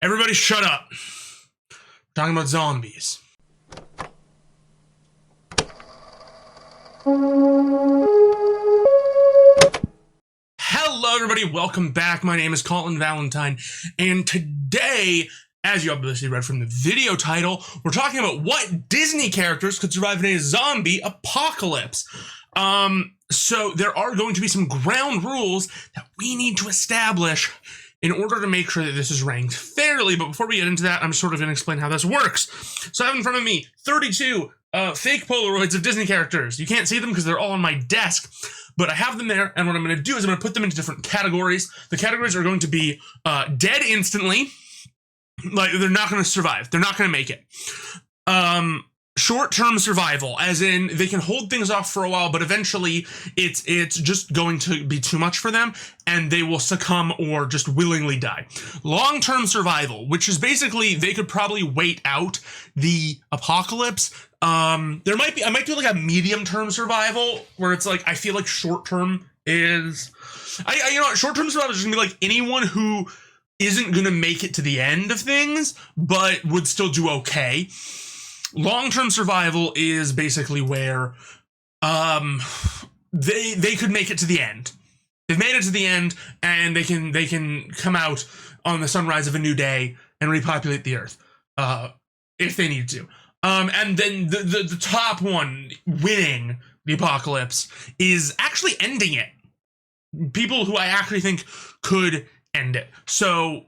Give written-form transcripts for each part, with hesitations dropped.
Everybody shut up. We're talking about zombies. Hello everybody, welcome back. My name is Colin Valentine, and today, as you obviously read from the video title, we're talking about what Disney characters could survive in a zombie apocalypse. So there are going to be some ground rules that we need to establish in order to make sure that this is ranked fairly. But before we get into that, I'm sort of going to explain how this works. So I have in front of me 32 fake Polaroids of Disney characters. You can't see them because they're all on my desk, but I have them there, and what I'm going to do is I'm going to put them into different categories. The categories are going to be dead instantly, like they're not going to survive. They're not going to make it. Short-term survival, as in they can hold things off for a while, but eventually it's just going to be too much for them, and they will succumb or just willingly die. Long-term survival, which is basically they could probably wait out the apocalypse. I might do like a medium-term survival where it's like I feel like short-term is, short-term survival is just gonna be like anyone who isn't gonna make it to the end of things, but would still do okay. Long-term survival is basically where they could make it to the end. They've made it to the end, and they can come out on the sunrise of a new day and repopulate the earth if they need to. And then the top one winning the apocalypse is actually ending it. People who I actually think could end it. So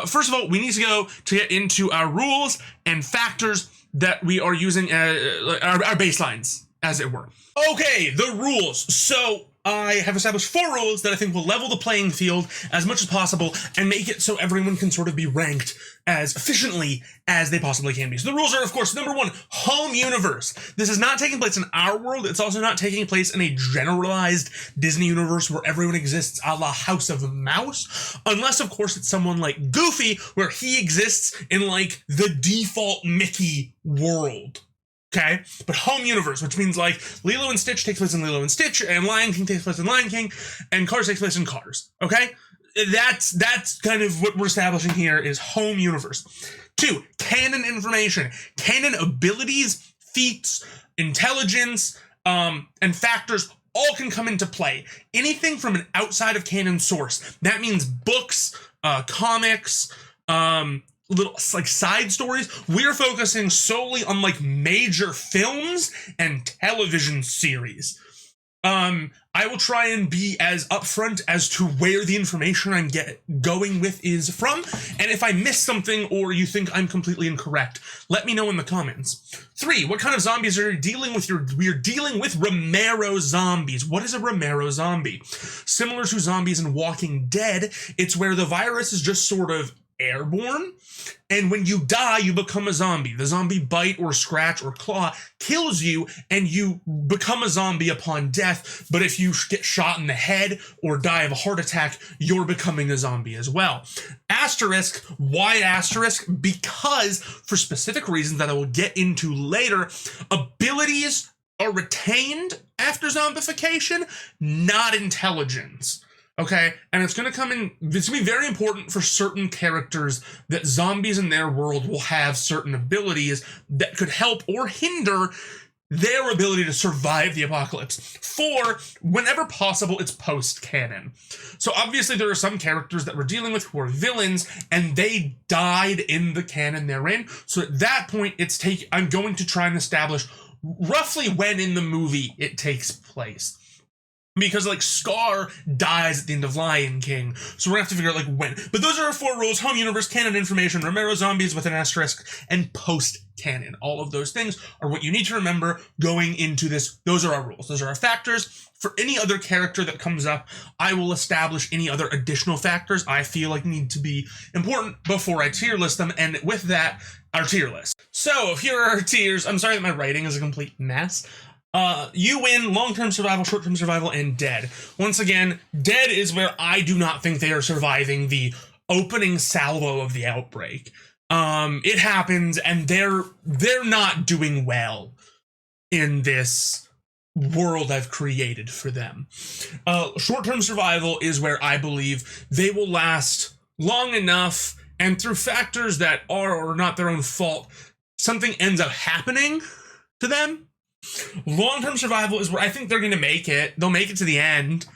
first of all, we need to get into our rules and factors that we are using our baselines, as it were. Okay, the rules. So I have established 4 rules that I think will level the playing field as much as possible and make it so everyone can sort of be ranked as efficiently as they possibly can be. So the rules are, of course, number 1, home universe. This is not taking place in our world. It's also not taking place in a generalized Disney universe where everyone exists a la House of the Mouse. Unless, of course, it's someone like Goofy, where he exists in, like, the default Mickey world. Okay, but home universe, which means like Lilo and Stitch takes place in Lilo and Stitch, and Lion King takes place in Lion King, and Cars takes place in Cars. Okay, that's kind of what we're establishing here is home universe. 2, canon information, canon abilities, feats, intelligence, and factors all can come into play. Anything from an outside of canon source. That means books, comics, little like side stories. We're focusing solely on like major films and television series. I will try and be as upfront as to where the information I'm going with is from, and if I miss something or you think I'm completely incorrect, let me know in the comments. 3, what kind of zombies are you dealing with? We're dealing with Romero zombies. What is a Romero zombie? Similar to zombies in Walking Dead, it's where the virus is just sort of airborne, and when you die, you become a zombie. The zombie bite or scratch or claw kills you, and you become a zombie upon death, but if you get shot in the head or die of a heart attack, you're becoming a zombie as well. Asterisk, why asterisk? Because, for specific reasons that I will get into later, abilities are retained after zombification, not intelligence. Okay, and it's going to be very important for certain characters that zombies in their world will have certain abilities that could help or hinder their ability to survive the apocalypse. 4, whenever possible, it's post-canon. So obviously there are some characters that we're dealing with who are villains, and they died in the canon they're in. So at that point, I'm going to try and establish roughly when in the movie it takes place. Because, like, Scar dies at the end of Lion King, so we're gonna have to figure out, like, when. But those are our 4 rules: home universe, canon information, Romero zombies with an asterisk, and post-canon. All of those things are what you need to remember going into this. Those are our rules. Those are our factors. For any other character that comes up, I will establish any other additional factors I feel like need to be important before I tier list them, and with that, our tier list. So, here are our tiers. I'm sorry that my writing is a complete mess. You win long-term survival, short-term survival, and dead. Once again, dead is where I do not think they are surviving the opening salvo of the outbreak. It happens, and they're not doing well in this world I've created for them. Short-term survival is where I believe they will last long enough and through factors that are or not their own fault, something ends up happening to them. Long-term survival is where I think they're going to make it. They'll make it to the end.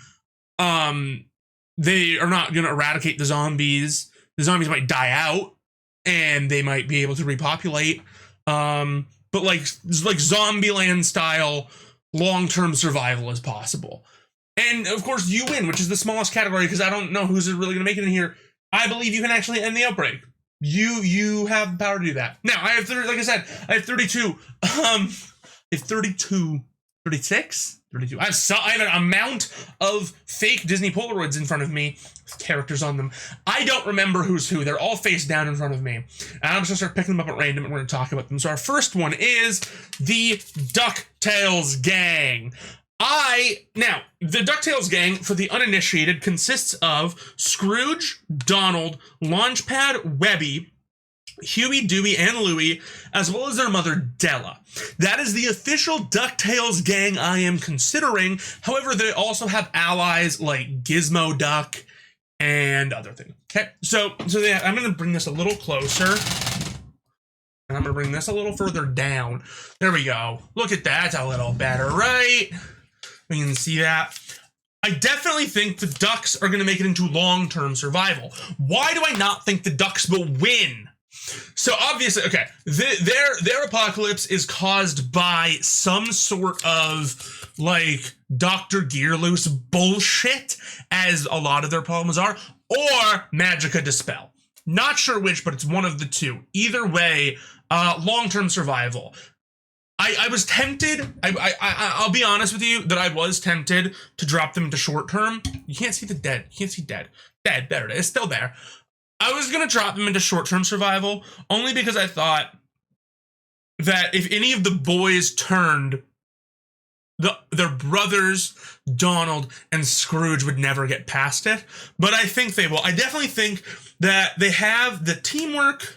They are not going to eradicate the zombies. The zombies might die out, and they might be able to repopulate. But like Zombieland style, long-term survival is possible. And of course, you win, which is the smallest category because I don't know who's really going to make it in here. I believe you can actually end the outbreak. You have the power to do that. Now, I have 30, like I said, I have 32. I have 32, 36, 32. I have an amount of fake Disney Polaroids in front of me with characters on them. I don't remember who's who. They're all face down in front of me. And I'm just going to start picking them up at random and we're going to talk about them. So our first one is the DuckTales gang. Now, the DuckTales gang, for the uninitiated, consists of Scrooge, Donald, Launchpad, Webby, Huey, Dewey, and Louie, as well as their mother, Della. That is the official DuckTales gang I am considering. However, they also have allies like Gizmo Duck and other things. Okay, so yeah, I'm going to bring this a little closer. And I'm going to bring this a little further down. There we go. Look at that. That's a little better, right? We can see that. I definitely think the Ducks are going to make it into long-term survival. Why do I not think the Ducks will win? So obviously, okay, their apocalypse is caused by some sort of like Dr. Gearloose bullshit, as a lot of their problems are, or Magica Dispel. Not sure which, but it's one of the two. Either way, long-term survival. I was tempted, I'll be honest with you, that I was tempted to drop them into short-term. You can't see the dead. You can't see dead. Dead, there it is, still there. I was going to drop them into short-term survival, only because I thought that if any of the boys turned, their brothers, Donald and Scrooge, would never get past it. But I think they will. I definitely think that they have the teamwork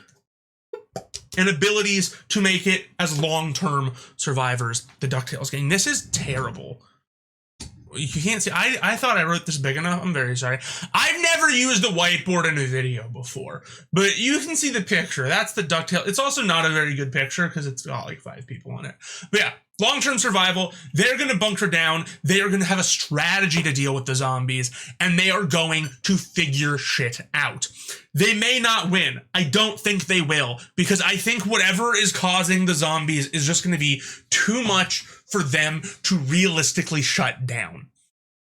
and abilities to make it as long-term survivors, the DuckTales gang. This is terrible. You can't see. I thought I wrote this big enough. I'm very sorry. I've never used a whiteboard in a video before, but you can see the picture. That's the DuckTales. It's also not a very good picture because it's got like 5 people on it. But yeah, long-term survival. They're going to bunker down. They are going to have a strategy to deal with the zombies, and they are going to figure shit out. They may not win. I don't think they will, because I think whatever is causing the zombies is just going to be too much for them to realistically shut down.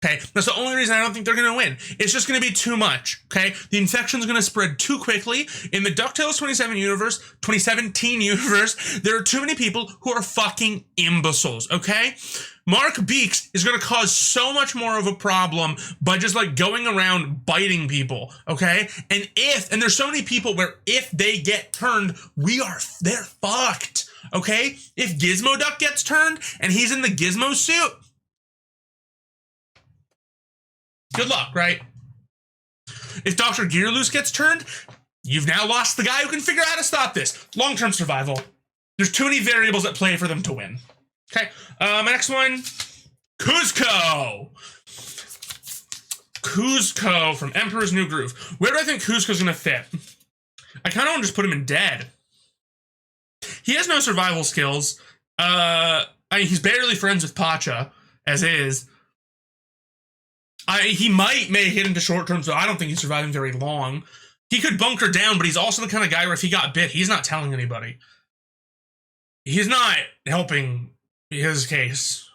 Okay, that's the only reason I don't think they're going to win. It's just going to be too much. Okay, the infection's going to spread too quickly. In the DuckTales 2017 universe, there are too many people who are fucking imbeciles. Okay, Mark Beeks is going to cause so much more of a problem by just like going around biting people. Okay, and there's so many people where if they get turned, they're fucked. Okay, if Gizmo Duck gets turned and he's in the Gizmo suit, good luck, right? If Dr. Gearloose gets turned, you've now lost the guy who can figure out how to stop this. Long-term survival. There's too many variables at play for them to win. Okay, my next one, Kuzco. Kuzco from Emperor's New Groove. Where do I think Kuzco's gonna fit? I kind of want to just put him in dead. He has no survival skills. He's barely friends with Pacha, as is. He might make it into short term, so I don't think he's surviving very long. He could bunker down, but he's also the kind of guy where if he got bit, he's not telling anybody. He's not helping his case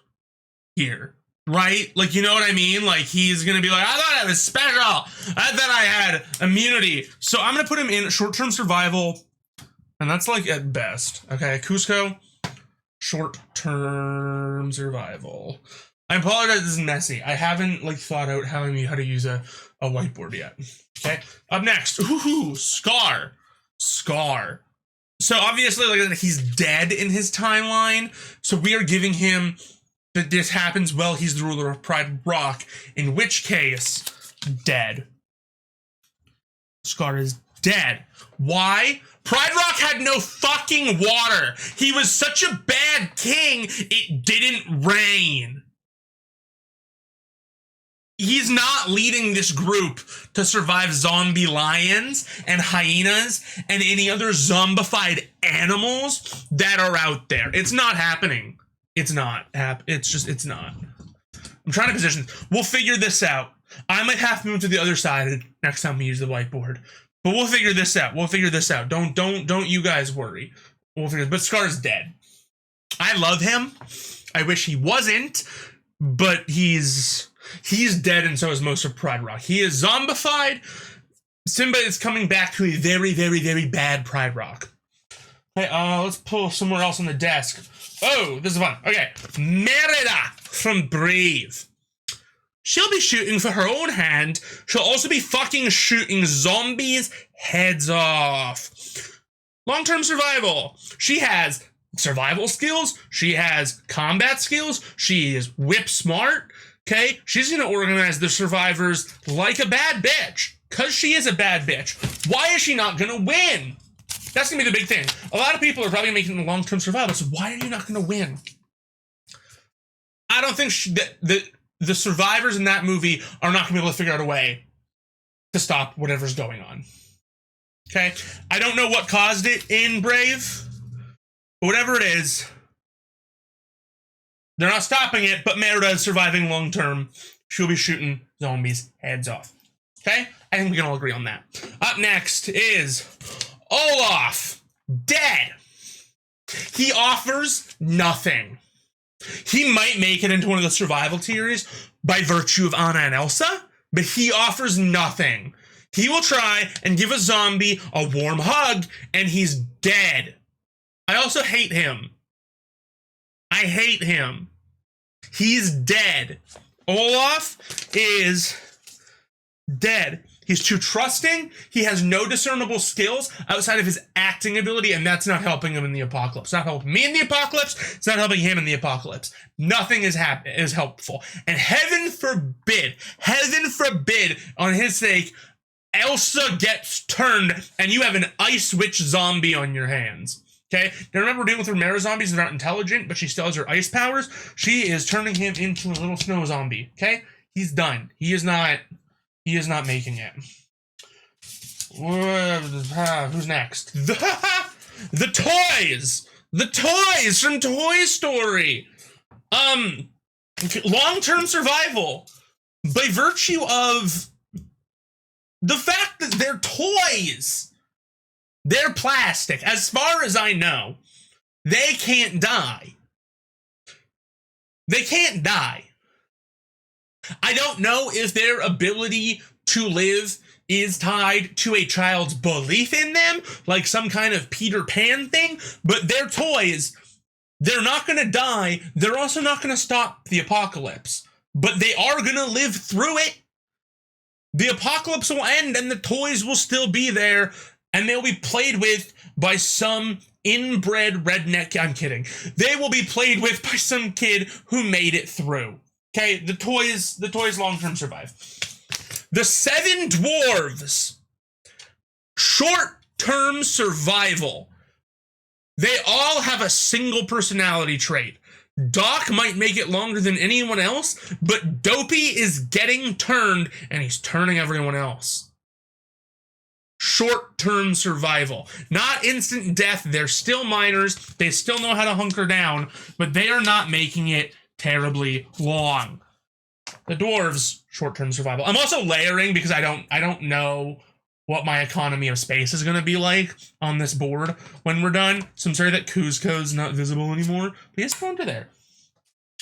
here, right? Like, you know what I mean? Like, he's going to be like, I thought I was special. I thought I had immunity. So I'm going to put him in short-term survival, and that's like at best. Okay, Kuzco, short-term survival. I apologize, this is messy. I haven't like thought out how to use a whiteboard yet. Okay, up next, Scar. So obviously, like, he's dead in his timeline. So we are giving him that this happens while he's the ruler of Pride Rock, in which case, dead. Scar is dead. Why? Pride Rock had no fucking water. He was such a bad king, it didn't rain. he's not leading this group to survive zombie lions and hyenas and any other zombified animals that are out there. It's not happening. It's not. It's not. I'm trying to position. We'll figure this out. I might have to move to the other side next time we use the whiteboard. But we'll figure this out. Don't you guys worry. We'll figure. But Scar's dead. I love him. I wish he wasn't, but he's dead, and so is most of Pride Rock. He is zombified. Simba is coming back to a very, very, very bad Pride Rock. Okay, let's pull somewhere else on the desk. Oh, this is fun. Okay, Merida from Brave. She'll be shooting for her own hand. She'll also be fucking shooting zombies' heads off. Long-term survival. She has survival skills. She has combat skills. She is whip smart. Okay? She's gonna organize the survivors like a bad bitch. Because she is a bad bitch. Why is she not gonna win? That's gonna be the big thing. A lot of people are probably making the long-term survival, so why are you not gonna win? I don't think the survivors in that movie are not gonna be able to figure out a way to stop whatever's going on. Okay? I don't know what caused it in Brave, but whatever it is, they're not stopping it, but Merida is surviving long term. She'll be shooting zombies' heads off. Okay? I think we can all agree on that. Up next is Olaf. Dead. He offers nothing. He might make it into one of the survival tiers by virtue of Anna and Elsa, but he offers nothing. He will try and give a zombie a warm hug, and he's dead. I also hate him. I hate him. He's dead. Olaf is dead. He's too trusting. He has no discernible skills outside of his acting ability, and that's not helping him in the apocalypse. It's not helping me in the apocalypse. It's not helping him in the apocalypse. Nothing is helpful. And heaven forbid, on his sake, Elsa gets turned and you have an ice witch zombie on your hands. Okay? Now remember, we're dealing with Romero zombies that aren't intelligent, but she still has her ice powers. She is turning him into a little snow zombie. Okay? He's done. He is not making it. Who's next? The toys! The toys from Toy Story! Long-term survival. By virtue of the fact that they're toys. They're plastic. As far as I know, they can't die. They can't die. I don't know if their ability to live is tied to a child's belief in them, like some kind of Peter Pan thing, but they're toys. They're not going to die. They're also not going to stop the apocalypse, but they are going to live through it. The apocalypse will end and the toys will still be there, and they'll be played with by some inbred redneck. I'm kidding. They will be played with by some kid who made it through. Okay, the toys long-term survive. The 7 dwarves. Short-term survival. They all have a single personality trait. Doc might make it longer than anyone else, but Dopey is getting turned, and he's turning everyone else. Short-term survival. Not instant death. They're still minors. They still know how to hunker down, but they are not making it terribly long. The dwarves, short-term survival. I'm also layering because I don't know what my economy of space is going to be like on this board when we're done. So I'm sorry that Kuzco's not visible anymore. But he's going to there.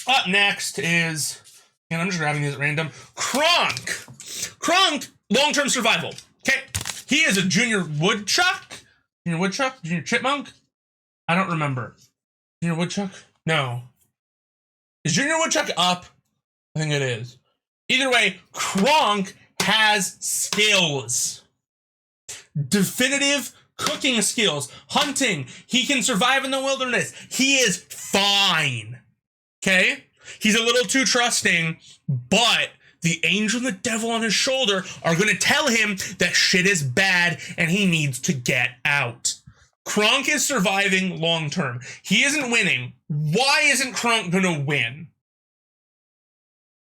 Up next is, and I'm just grabbing these at random, Kronk. Kronk, long-term survival. Okay. He is a junior woodchuck? Junior chipmunk? I don't remember. Junior woodchuck? No. Is Junior Woodchuck up? I think it is. Either way, Kronk has skills. Definitive cooking skills. Hunting. He can survive in the wilderness. He is fine. Okay? He's a little too trusting, but the angel and the devil on his shoulder are going to tell him that shit is bad and he needs to get out. Kronk is surviving long term. He isn't winning. Why isn't Kronk going to win?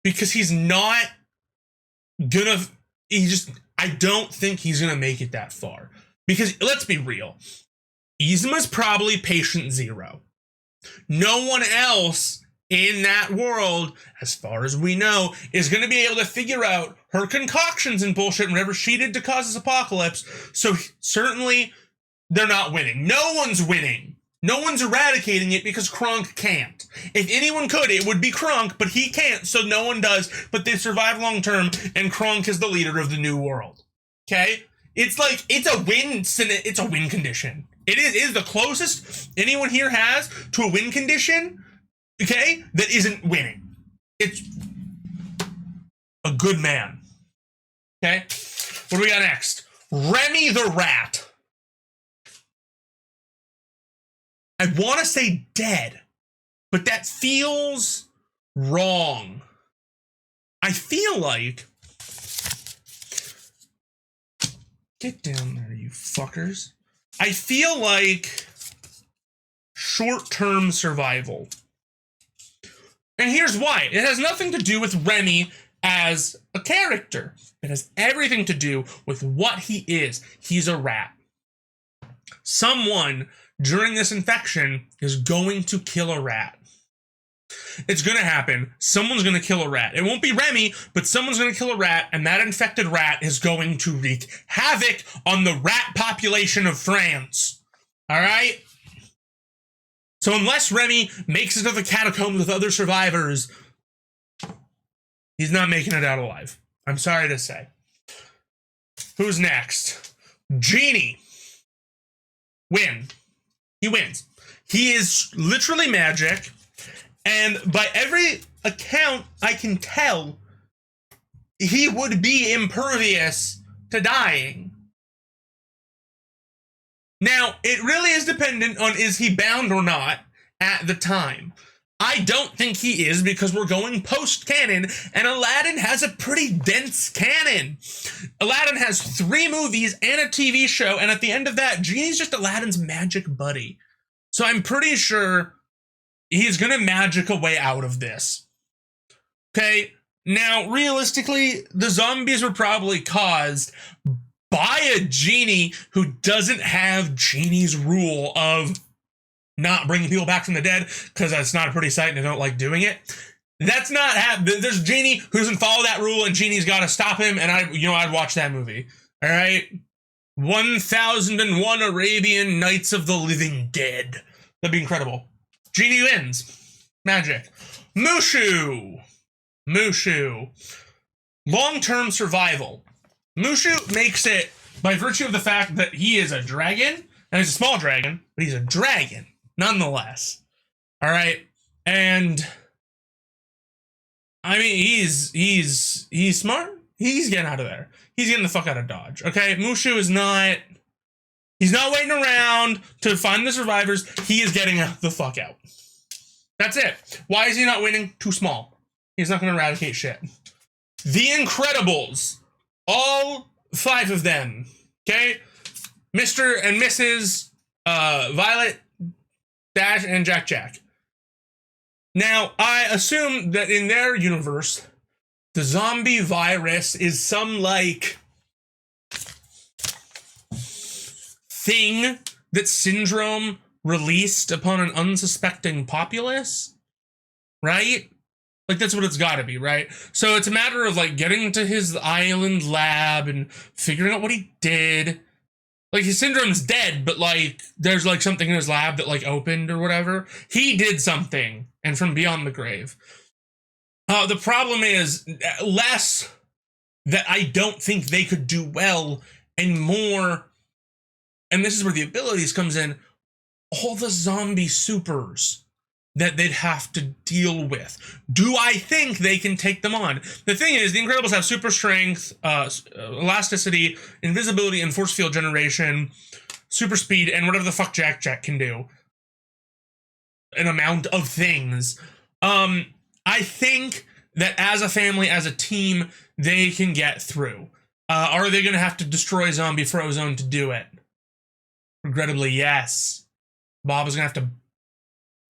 Because he's not gonna, I don't think he's gonna make it that far. Because let's be real, Yzma's probably patient zero. No one else in that world, as far as we know, is going to be able to figure out her concoctions and bullshit whenever she did to cause this apocalypse. So certainly they're not winning. No one's winning. No one's eradicating it because Kronk can't. If anyone could, it would be Kronk, but he can't, so no one does. But they survive long term, and Kronk is the leader of the new world. Okay? It's like, it's a win condition. It is the closest anyone here has to a win condition, okay, that isn't winning. It's a good man. Okay? What do we got next? Remy the Rat. I want to say dead, but that feels wrong. I feel like... Get down there, you fuckers. I feel like short-term survival. And here's why. It has nothing to do with Remy as a character. It has everything to do with what he is. He's a rat. Someone during this infection is going to kill a rat. It's going to happen. Someone's going to kill a rat. It won't be Remy, but someone's going to kill a rat, and that infected rat is going to wreak havoc on the rat population of France. All right? So unless Remy makes it to the catacombs with other survivors, he's not making it out alive. I'm sorry to say. Who's next? Genie. Win. He wins. He is literally magic. And by every account I can tell, he would be impervious to dying. Now, it really is dependent on is he bound or not at the time. I don't think he is because we're going post-canon, and Aladdin has a pretty dense canon. Aladdin has 3 movies and a TV show, and at the end of that, Genie's just Aladdin's magic buddy. So I'm pretty sure he's gonna magic a way out of this. Okay, now realistically, the zombies were probably caused by a genie who doesn't have Genie's rule of not bringing people back from the dead, because that's not a pretty sight and I don't like doing it. That's not there's a genie who doesn't follow that rule, and Genie's got to stop him, and I'd watch that movie. All right, 1001 Arabian Nights of the Living Dead. That'd be incredible. Genie wins. Magic. Mushu. Long-term survival. Mushu makes it by virtue of the fact that he is a dragon, and he's a small dragon, but he's a dragon nonetheless. All right, and I mean he's smart. He's getting out of there. He's getting the fuck out of Dodge. Okay, Mushu is not. He's not waiting around to find the survivors. He is getting the fuck out. That's it. Why is he not winning? Too small. He's not going to eradicate shit. The Incredibles. All 5 of them. Okay? Mr. and Mrs. Violet, Dash, and Jack. Now, I assume that in their universe, the zombie virus is some, like, thing that Syndrome released upon an unsuspecting populace, right? Like, that's what it's gotta be, right? So it's a matter of, like, getting to his island lab and figuring out what he did. Like, his Syndrome's dead, but, like, there's, like, something in his lab that, like, opened or whatever. He did something, and from beyond the grave. The problem is less that I don't think they could do well, and more, and this is where the abilities comes in, all the zombie supers that they'd have to deal with. Do I think they can take them on? The thing is, the Incredibles have super strength, elasticity, invisibility, and force field generation, super speed, and whatever the fuck Jack can do. An amount of things. I think that as a family, as a team, they can get through. Are they going to have to destroy Zombie Frozone to do it? Regrettably, yes. Bob is going to have to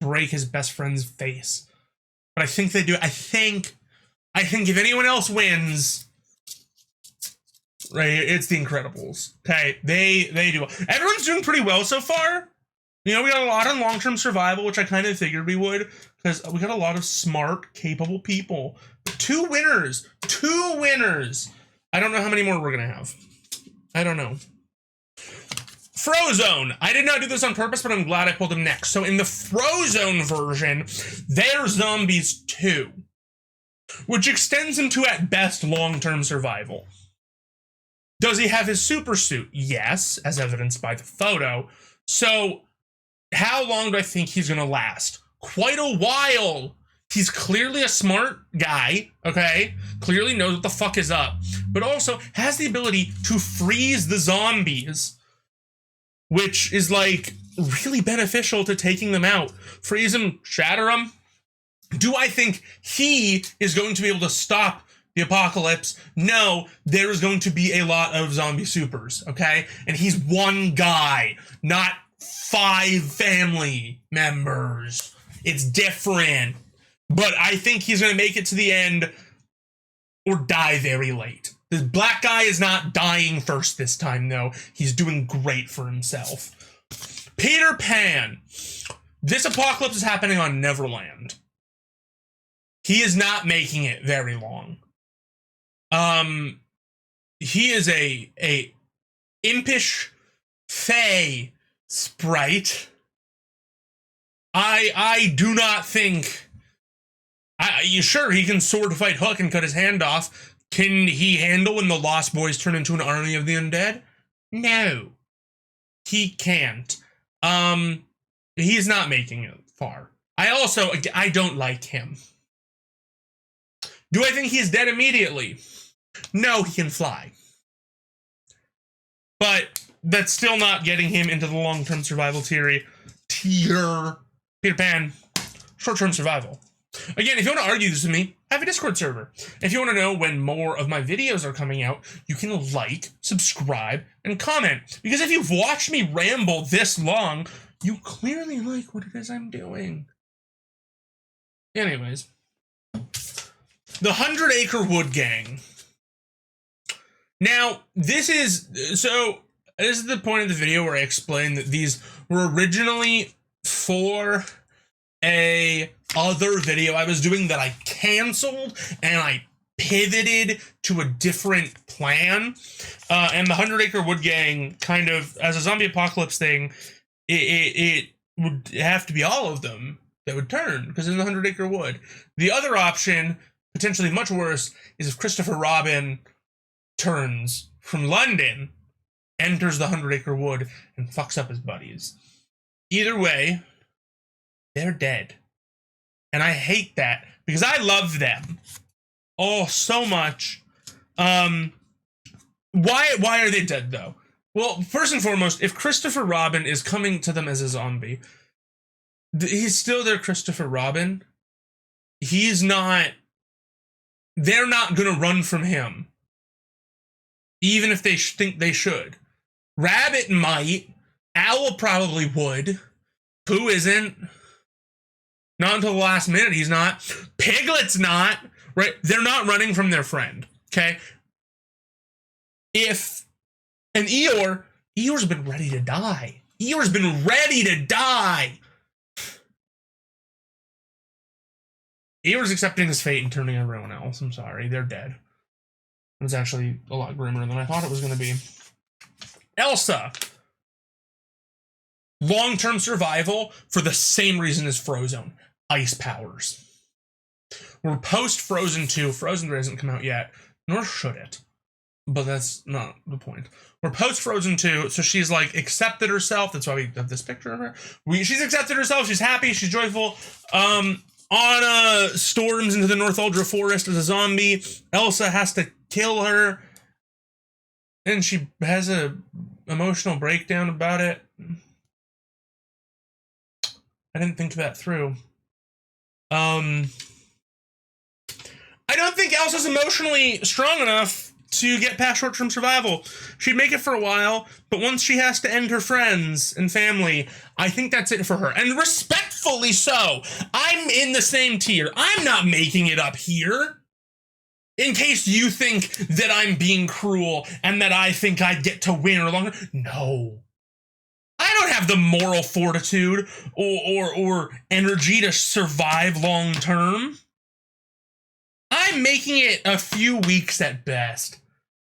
break his best friend's face. But I think they do. I think if anyone else wins, right? It's The Incredibles. Okay, they do. Everyone's doing pretty well so far. You know, we got a lot on long-term survival, which I kind of figured we would, because we got a lot of smart, capable people. Two winners. I don't know how many more we're gonna have. I don't know. Frozone. I did not do this on purpose, but I'm glad I pulled him next. So in the Frozone version, they're zombies too, which extends him to, at best, long-term survival. Does he have his super suit? Yes, as evidenced by the photo. So how long do I think he's gonna last? Quite a while. He's clearly a smart guy, okay? Clearly knows what the fuck is up, but also has the ability to freeze the zombies, which is like really beneficial to taking them out. Freeze them, shatter them. Do I think he is going to be able to stop the apocalypse? No, there is going to be a lot of zombie supers, okay? And he's one guy, not 5 family members. It's different. But I think he's going to make it to the end or die very late. The black guy is not dying first this time, though. He's doing great for himself. Peter Pan. This apocalypse is happening on Neverland. He is not making it very long. He is a impish fae sprite. I do not think... sure, he can sword fight Hook and cut his hand off. Can he handle when the Lost Boys turn into an army of the undead? No. He can't. He's not making it far. I don't like him. Do I think he's dead immediately? No, he can fly. But that's still not getting him into the long-term survival tier. Peter Pan, short-term survival. Again, if you want to argue this with me, I have a Discord server. If you want to know when more of my videos are coming out, you can like, subscribe, and comment. Because if you've watched me ramble this long, you clearly like what it is I'm doing. Anyways. The 100 Acre Wood Gang. Now, this is the point of the video where I explain that these were originally for a other video I was doing that I canceled and I pivoted to a different plan. And the 100 Acre Wood Gang, kind of as a zombie apocalypse thing, it would have to be all of them that would turn, because in the 100 Acre Wood. The other option, potentially much worse, is if Christopher Robin turns from London, enters the 100 Acre Wood, and fucks up his buddies. Either way, they're dead. And I hate that, because I love them. Oh, so much. Why are they dead, though? Well, first and foremost, if Christopher Robin is coming to them as a zombie, he's still their Christopher Robin. He's not... They're not gonna run from him. Even if they think they should. Rabbit might. Owl probably would. Pooh isn't. Not until the last minute he's not. Piglet's not. Right? They're not running from their friend. Okay? And Eeyore's been ready to die. Eeyore's been ready to die. Eeyore's accepting his fate and turning everyone else. I'm sorry. They're dead. It was actually a lot grimmer than I thought it was going to be. Elsa. Long-term survival for the same reason as Frozone. Ice powers. We're post-Frozen 2. Frozen hasn't come out yet, nor should it. But that's not the point. We're post-Frozen 2, so she's like accepted herself. That's why we have this picture of her. She's accepted herself. She's happy. She's joyful. Anna storms into the North Uldra Forest as a zombie. Elsa has to kill her. And she has a emotional breakdown about it. I didn't think that through. I don't think Elsa's emotionally strong enough to get past short-term survival. She'd make it for a while, but once she has to end her friends and family, I think that's it for her. And respectfully so. I'm in the same tier. I'm not making it up here. in case you think that I'm being cruel and that I think I'd get to win or longer. No. I don't have the moral fortitude or energy to survive long term. I'm making it a few weeks at best,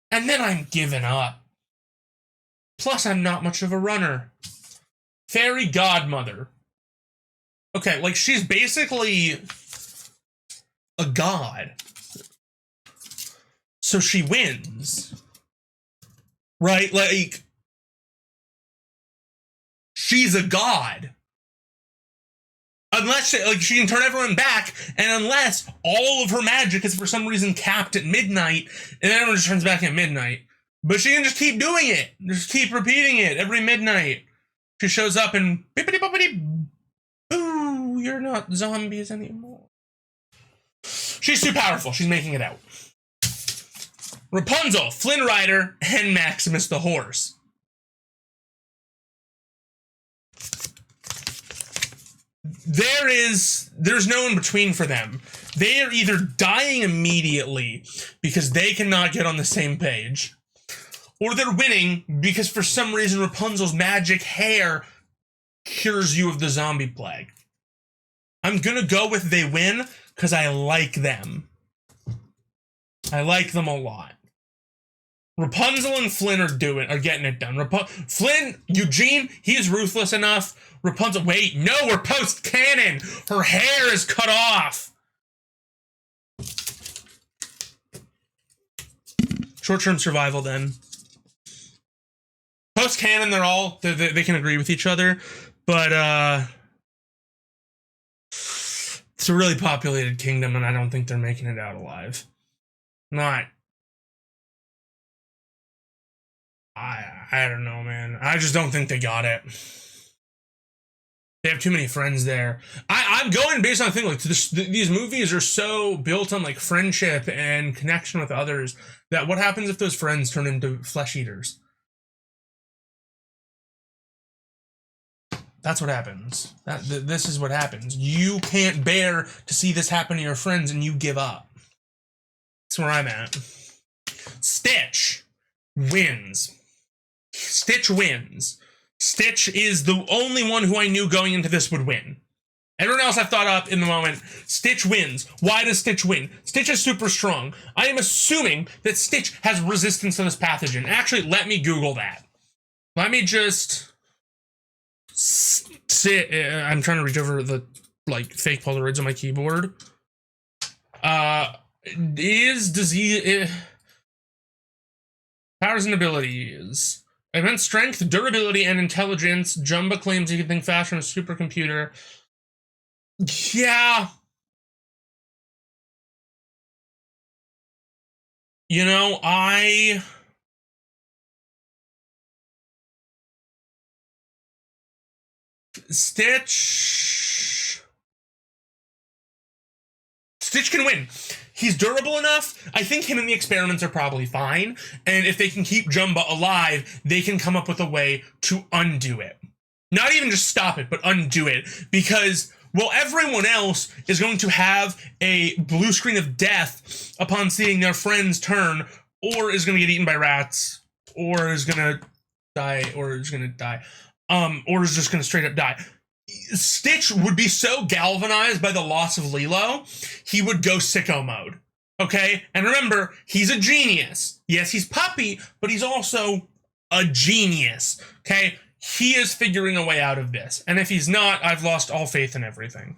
and then I'm giving up. Plus, I'm not much of a runner. Fairy godmother. Okay, like, she's basically a god. So she wins. Right? Like, she's a god. Unless she can turn everyone back, and unless all of her magic is for some reason capped at midnight, and everyone just turns back at midnight. But she can just keep doing it. Just keep repeating it every midnight. She shows up and bippity boppity boo, you're not zombies anymore. She's too powerful. She's making it out. Rapunzel, Flynn Rider, and Maximus the horse. There's no in between for them. They are either dying immediately because they cannot get on the same page, or they're winning because for some reason Rapunzel's magic hair cures you of the zombie plague. I'm gonna go with they win because I like them. I like them a lot. Rapunzel and Flynn are getting it done. Flynn, Eugene, he's ruthless enough. Rapunzel, wait, no, we're post-canon. Her hair is cut off. Short-term survival, then. Post-canon, they can agree with each other, but it's a really populated kingdom, and I don't think they're making it out alive. I don't know, man. I just don't think they got it. They have too many friends there. I'm going based on a thing like these movies are so built on like friendship and connection with others that what happens if those friends turn into flesh eaters? That's what happens. This is what happens. You can't bear to see this happen to your friends and you give up. That's where I'm at. Stitch wins. Stitch wins. Stitch is the only one who I knew going into this would win. Everyone else I've thought up in the moment. Stitch wins. Why does Stitch win? Stitch is super strong. I am assuming that Stitch has resistance to this pathogen. Actually, let me Google that. Let me just sit. I'm trying to reach over the fake Polaroids on my keyboard. Is disease powers and abilities. Immense strength, durability, and intelligence. Jumba claims he can think faster than a supercomputer. Yeah. You know, Stitch can win. He's durable enough. I think him and the experiments are probably fine. And if they can keep Jumba alive, they can come up with a way to undo it. Not even just stop it, but undo it. Because, well, everyone else is going to have a blue screen of death upon seeing their friends turn, or is going to get eaten by rats, or is going to die, or is just going to straight up die. Stitch would be so galvanized by the loss of Lilo, he would go sicko mode. Okay? And remember, he's a genius. Yes, he's puppy, but he's also a genius. Okay? He is figuring a way out of this. And if he's not, I've lost all faith in everything.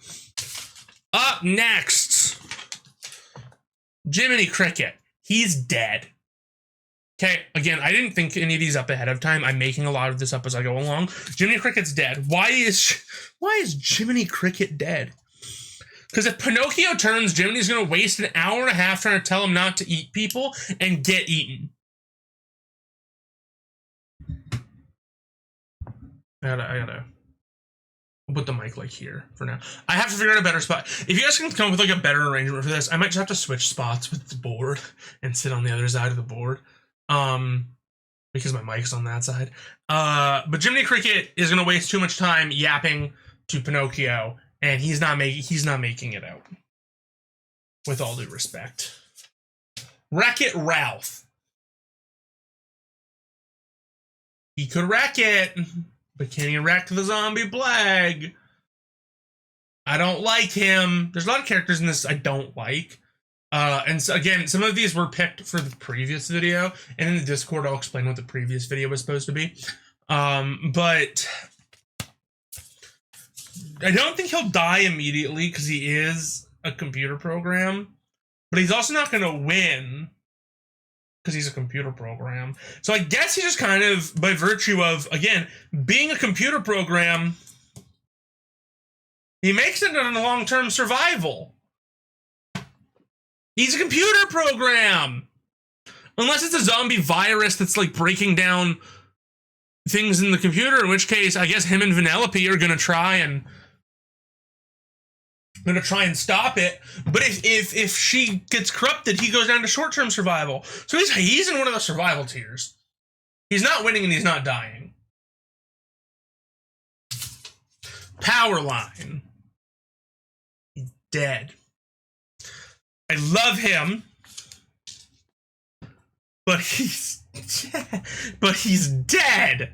Up next, Jiminy Cricket. He's dead. Okay, again, I didn't think any of these up ahead of time. I'm making a lot of this up as I go along. Jiminy Cricket's dead. Why is Jiminy Cricket dead? Because if Pinocchio turns, Jiminy's going to waste an hour and a half trying to tell him not to eat people and get eaten. I gotta put the mic here for now. I have to figure out a better spot. If you guys can come up with a better arrangement for this, I might just have to switch spots with the board and sit on the other side of the board. Because my mic's on that side. But Jiminy Cricket is gonna waste too much time yapping to Pinocchio, and he's not making it out. With all due respect. Wreck-It Ralph. He could wreck it, but can he wreck the zombie plague? I don't like him. There's a lot of characters in this I don't like. And so again, some of these were picked for the previous video, and in the Discord I'll explain what the previous video was supposed to be. But I don't think he'll die immediately because he is a computer program, but he's also not going to win because he's a computer program. So I guess he just kind of, by virtue of, again, being a computer program, he makes it in long-term survival. He's a computer program. Unless it's a zombie virus that's like breaking down things in the computer, in which case I guess him and Vanellope are gonna try and stop it. But if she gets corrupted, he goes down to short-term survival. So he's in one of the survival tiers. He's not winning and he's not dying. Powerline. He's dead. I love him, but he's dead.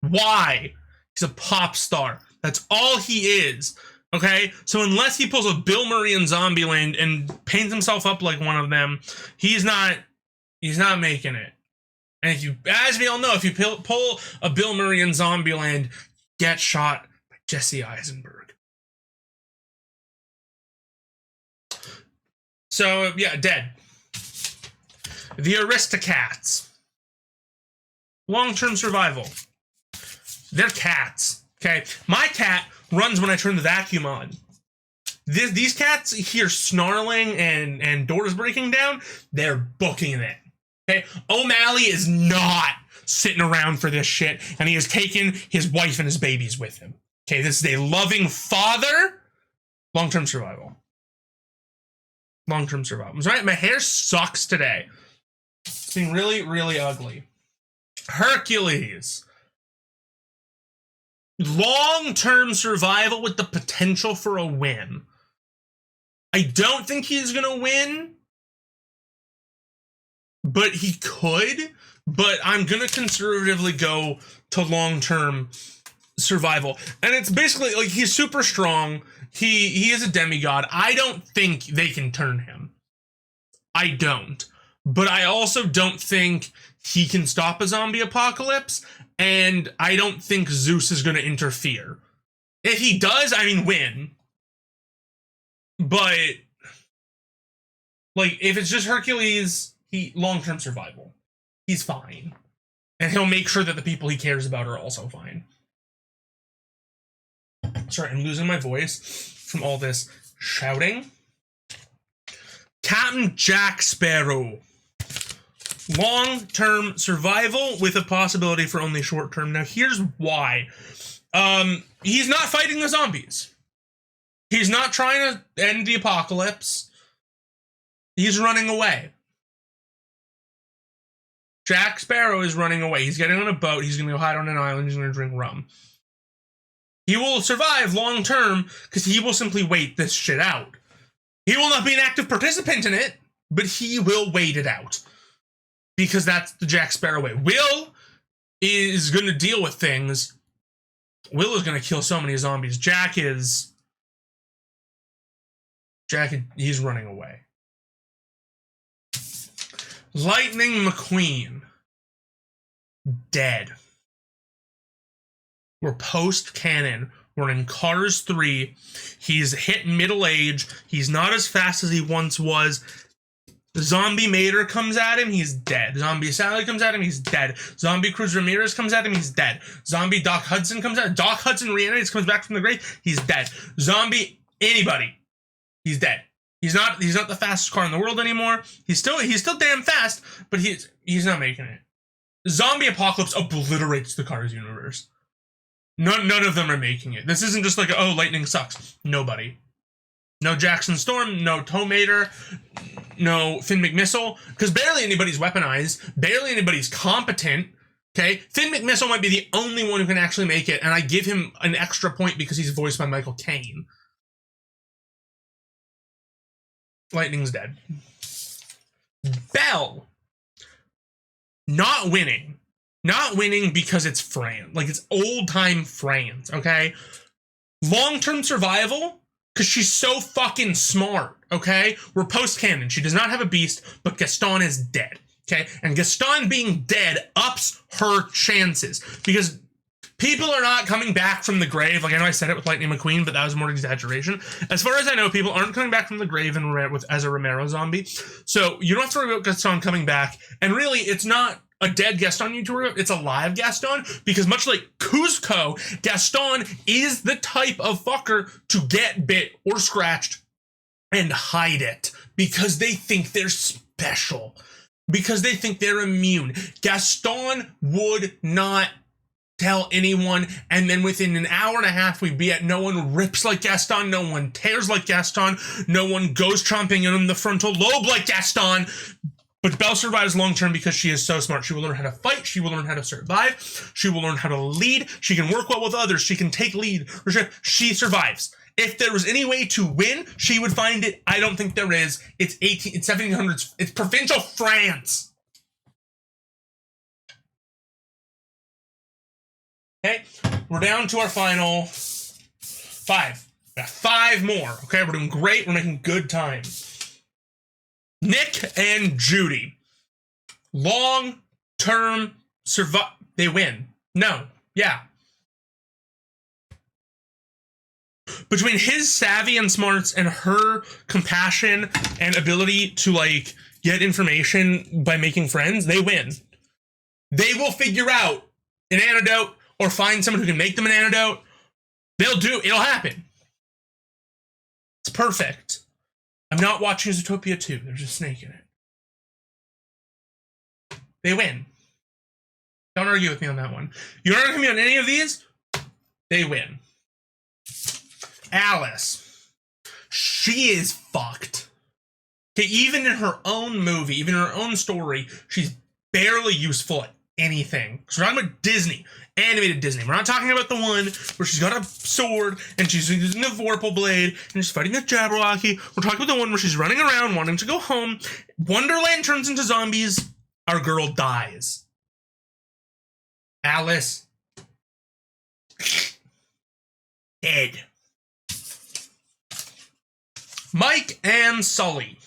Why? He's a pop star. That's all he is. Okay? So unless he pulls a Bill Murray in Zombieland and paints himself up like one of them, he's not making it. And if you, as we all know, if you pull a Bill Murray in Zombieland, get shot by Jesse Eisenberg. So, yeah, dead. The Aristocats. Long-term survival. They're cats, okay? My cat runs when I turn the vacuum on. These cats hear snarling and doors breaking down. They're booking it, okay? O'Malley is not sitting around for this shit, and he has taken his wife and his babies with him. Okay, this is a loving father. Long-term survival. Long-term survival. I'm sorry, my hair sucks today. It's been really, really ugly. Hercules. Long-term survival with the potential for a win. I don't think he's gonna win, but he could. But I'm gonna conservatively go to long-term survival. And it's basically like he's super strong. He is a demigod. I don't think they can turn him. I don't. But I also don't think he can stop a zombie apocalypse, and I don't think Zeus is going to interfere. If he does, I mean, win. But, like, if it's just Hercules, long-term survival. He's fine. And he'll make sure that the people he cares about are also fine. Sorry, I'm losing my voice from all this shouting. Captain Jack Sparrow. Long-term survival with a possibility for only short-term. Now, here's why. He's not fighting the zombies. He's not trying to end the apocalypse. He's running away. Jack Sparrow is running away. He's getting on a boat. He's going to go hide on an island. He's going to drink rum. He will survive long-term because he will simply wait this shit out. He will not be an active participant in it, but he will wait it out. Because that's the Jack Sparrow way. Will is going to deal with things. Will is going to kill so many zombies. He's running away. Lightning McQueen. Dead. We're post-canon. We're in Cars 3. He's hit middle age. He's not as fast as he once was. Zombie Mater comes at him, he's dead. Zombie Sally comes at him, he's dead. Zombie Cruz Ramirez comes at him, he's dead. Zombie Doc Hudson comes at him. Doc Hudson reanimates, comes back from the grave, he's dead. Zombie anybody, he's dead. He's not the fastest car in the world anymore. He's still damn fast, but he's not making it. Zombie Apocalypse obliterates the Cars universe. None of them are making it. This isn't just like, oh, lightning sucks. Nobody. No Jackson Storm, no Tow Mater, no Finn McMissile, because barely anybody's weaponized, barely anybody's competent, okay? Finn McMissile might be the only one who can actually make it, and I give him an extra point because he's voiced by Michael Caine. Lightning's dead. Belle not winning because it's France, like it's old time France, okay? Long-term survival because she's so fucking smart, okay? We're post-canon. She does not have a beast, but Gaston is dead, okay? And Gaston being dead ups her chances because people are not coming back from the grave. Like, I know I said it with Lightning McQueen, but that was more exaggeration. As far as I know, people aren't coming back from the grave as a Romero zombie. So you don't have to worry about Gaston coming back. And really, it's not a dead Gaston you need to worry about. It's a live Gaston. Because much like Cusco, Gaston is the type of fucker to get bit or scratched and hide it. Because they think they're special. Because they think they're immune. Gaston would not tell anyone, and then within an hour and a half we'd be at no one rips like Gaston, no one tears like Gaston, no one goes chomping in the frontal lobe like Gaston. But Belle survives long term because she is so smart. She will learn how to fight, she will learn how to survive, she will learn how to lead, she can work well with others, she can take lead, she survives. If there was any way to win, she would find it. I don't think there is. It's 1700s, it's provincial France. Okay, we're down to our final 5. We got 5 more. Okay, we're doing great. We're making good time. Nick and Judy. Long-term survive. They win. No. Yeah. Between his savvy and smarts and her compassion and ability to, like, get information by making friends, they win. They will figure out an antidote or find someone who can make them an antidote. It'll happen. It's perfect. I'm not watching Zootopia 2. There's a snake in it. They win. Don't argue with me on that one. You don't argue with me on any of these? They win. Alice. She is fucked. Okay, even in her own movie, even in her own story, she's barely useful at anything. So we're talking about Disney. Animated Disney. We're not talking about the one where she's got a sword and she's using a Vorpal blade and she's fighting a Jabberwocky. We're talking about the one where she's running around wanting to go home. Wonderland turns into zombies. Our girl dies. Alice. Dead. Mike and Sully.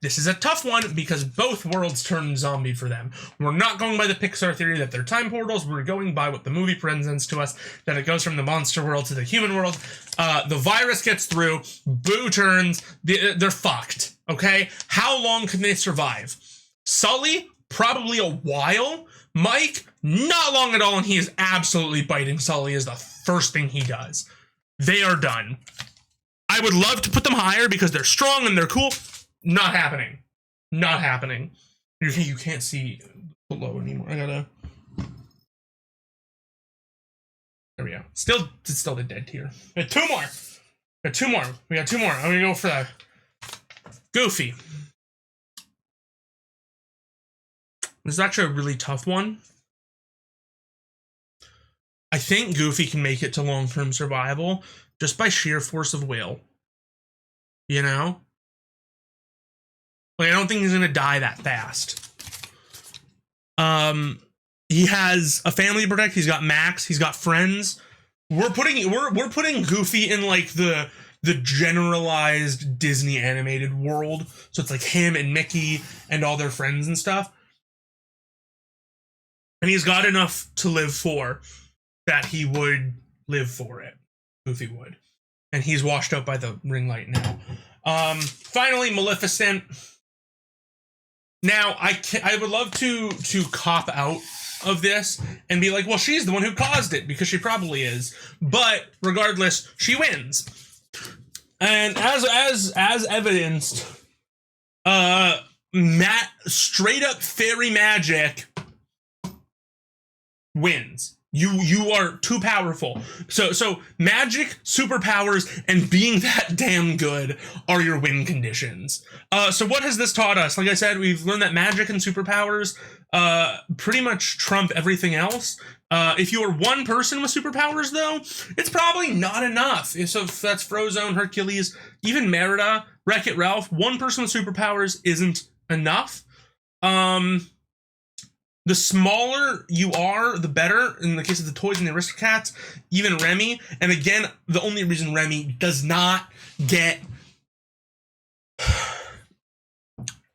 This is a tough one because both worlds turn zombie for them. We're not going by the Pixar theory that they're time portals. We're going by what the movie presents to us, that it goes from the monster world to the human world. The virus gets through. Boo turns. They're fucked. Okay? How long can they survive? Sully, probably a while. Mike, not long at all, and he is absolutely biting Sully as the first thing he does. They are done. I would love to put them higher because they're strong and they're cool. Not happening. Not happening. You can't see below anymore. I gotta. There we go. It's still the dead tier. We got 2 more. We got 2 more. We got 2 more. I'm gonna go for that. Goofy. This is actually a really tough one. I think Goofy can make it to long-term survival just by sheer force of will. You know? Like, I don't think he's gonna die that fast. He has a family to protect. He's got Max. He's got friends. We're putting Goofy in like the generalized Disney animated world. So it's like him and Mickey and all their friends and stuff. And he's got enough to live for that he would live for it. Goofy would. And he's washed out by the ring light now. Finally, Maleficent. Now, I would love to cop out of this and be like, well, she's the one who caused it, because she probably is. But regardless, she wins. And as evidenced, straight up fairy magic wins. You are too powerful. So magic, superpowers, and being that damn good are your win conditions. So what has this taught us? Like I said, we've learned that magic and superpowers pretty much trump everything else. If you are one person with superpowers, though, it's probably not enough. So if that's Frozone, Hercules, even Merida, Wreck-It Ralph, one person with superpowers isn't enough. The smaller you are, the better. In the case of the toys and the Aristocats, even Remy. And again, the only reason Remy does not get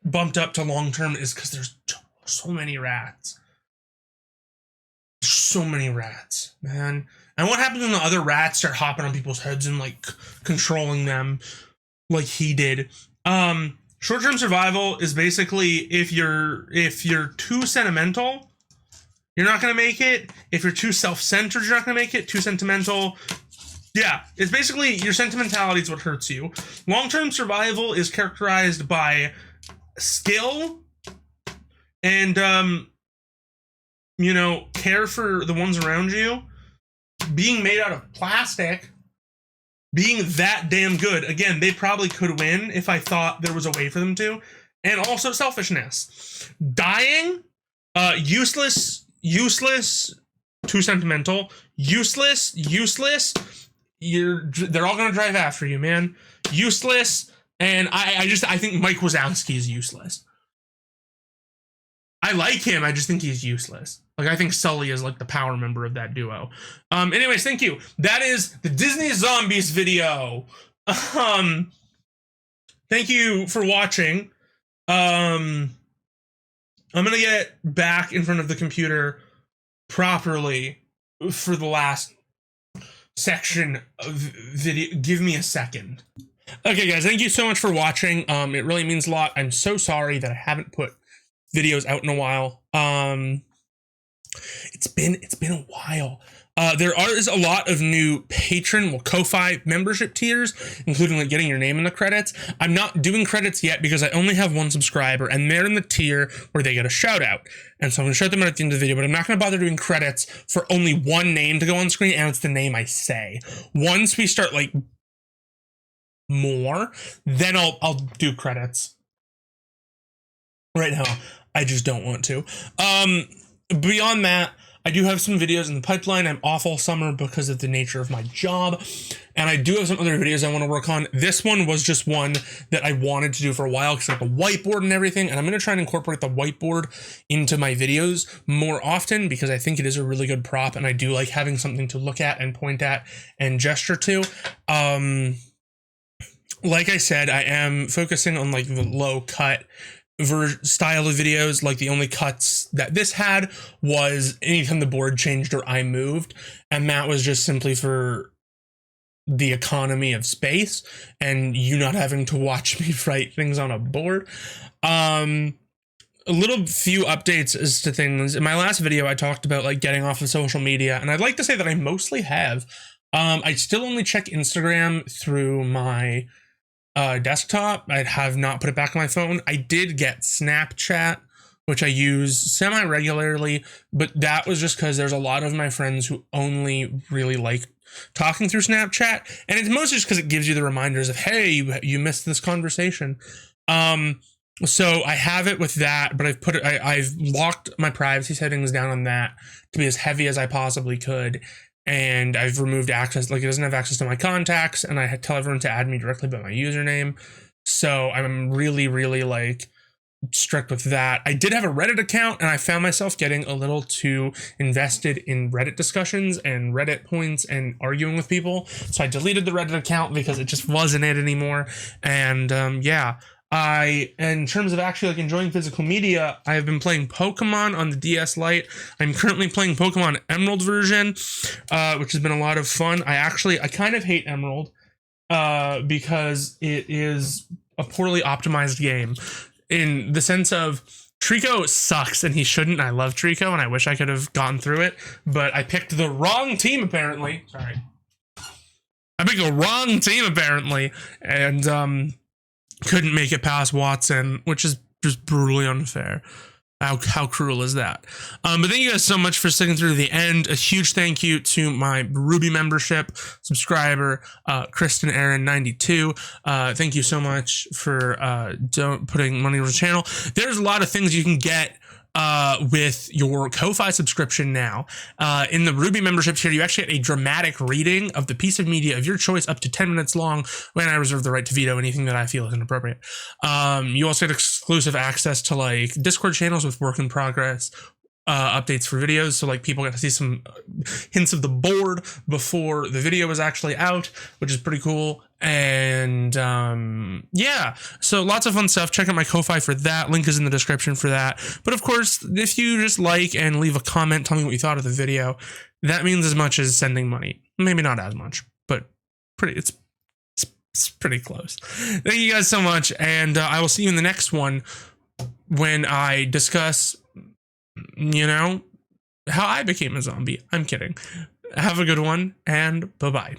bumped up to long term is because there's so many rats. So many rats, man. And what happens when the other rats start hopping on people's heads and like controlling them like he did? Short-term survival is basically if you're too sentimental, you're not gonna make it. If you're too self-centered, you're not gonna make it. Too sentimental. Yeah, it's basically your sentimentality is what hurts you. Long-term survival is characterized by skill and care for the ones around you, being made out of plastic, being that damn good. Again, they probably could win if I thought there was a way for them to. And also selfishness. Dying, useless, too sentimental, useless. They're all gonna drive after you, man. Useless, and I think Mike Wazowski is useless. I like him, I just think he's useless. Like, I think Sully is like the power member of that duo. Anyways, thank you. That is the Disney Zombies video. Thank you for watching. I'm gonna get back in front of the computer properly for the last section of video. Give me a second. Okay, guys, thank you so much for watching. It really means a lot. I'm so sorry that I haven't put videos out in a while. It's been a while. There is a lot of new Ko-Fi membership tiers, including like getting your name in the credits. I'm not doing credits yet because I only have one subscriber, and they're in the tier where they get a shout out. And so I'm gonna shout them out at the end of the video, but I'm not gonna bother doing credits for only one name to go on screen, and it's the name I say. Once we start like more, then I'll do credits. Right now, I just don't want to. Beyond that, I do have some videos in the pipeline. I'm off all summer because of the nature of my job. And I do have some other videos I want to work on. This one was just one that I wanted to do for a while because I have a whiteboard and everything. And I'm going to try and incorporate the whiteboard into my videos more often because I think it is a really good prop. And I do like having something to look at and point at and gesture to. Like I said, I am focusing on like the low cut style of videos. Like the only cuts that this had was anytime the board changed or I moved, and that was just simply for the economy of space and you not having to watch me write things on a board. A little few updates as to things. In my last video I talked about like getting off of social media, and I'd like to say that I mostly have. I still only check Instagram through my desktop. I have not put it back on my phone. I did get Snapchat, which I use semi-regularly, but that was just because there's a lot of my friends who only really like talking through Snapchat, and it's mostly just because it gives you the reminders of, hey, you missed this conversation. So I have it with that, but I've locked my privacy settings down on that to be as heavy as I possibly could. And I've removed access, like it doesn't have access to my contacts, and I tell everyone to add me directly by my username. So I'm really, really like strict with that. I did have a Reddit account, and I found myself getting a little too invested in Reddit discussions and Reddit points and arguing with people. So I deleted the Reddit account because it just wasn't it anymore. And yeah. In terms of actually like enjoying physical media, I have been playing Pokemon on the DS Lite. I'm currently playing Pokemon Emerald version, which has been a lot of fun. I kind of hate Emerald because it is a poorly optimized game in the sense of Trico sucks and he shouldn't. I love Trico and I wish I could have gone through it, but I picked the wrong team apparently. Sorry. I picked the wrong team apparently, and couldn't make it past Watson, which is just brutally unfair. How cruel is that? But thank you guys so much for sticking through to the end. A huge thank you to my Ruby membership subscriber, Kristen Aaron 92. Thank you so much for putting money on the channel. There's a lot of things you can get with your Ko-Fi subscription now. In the Ruby membership tier, you actually get a dramatic reading of the piece of media of your choice up to 10 minutes long, when I reserve the right to veto anything that I feel is inappropriate. You also get exclusive access to like Discord channels with work in progress updates for videos, so like people get to see some hints of the board before the video is actually out, which is pretty cool. And yeah, so lots of fun stuff. Check out my Ko-Fi for that. Link is in the description for that. But of course, if you just like and leave a comment telling me what you thought of the video, that means as much as sending money. Maybe not as much, but it's pretty close. Thank you guys so much, and I will see you in the next one when I discuss, you know, how I became a zombie. I'm kidding. Have a good one, and bye-bye.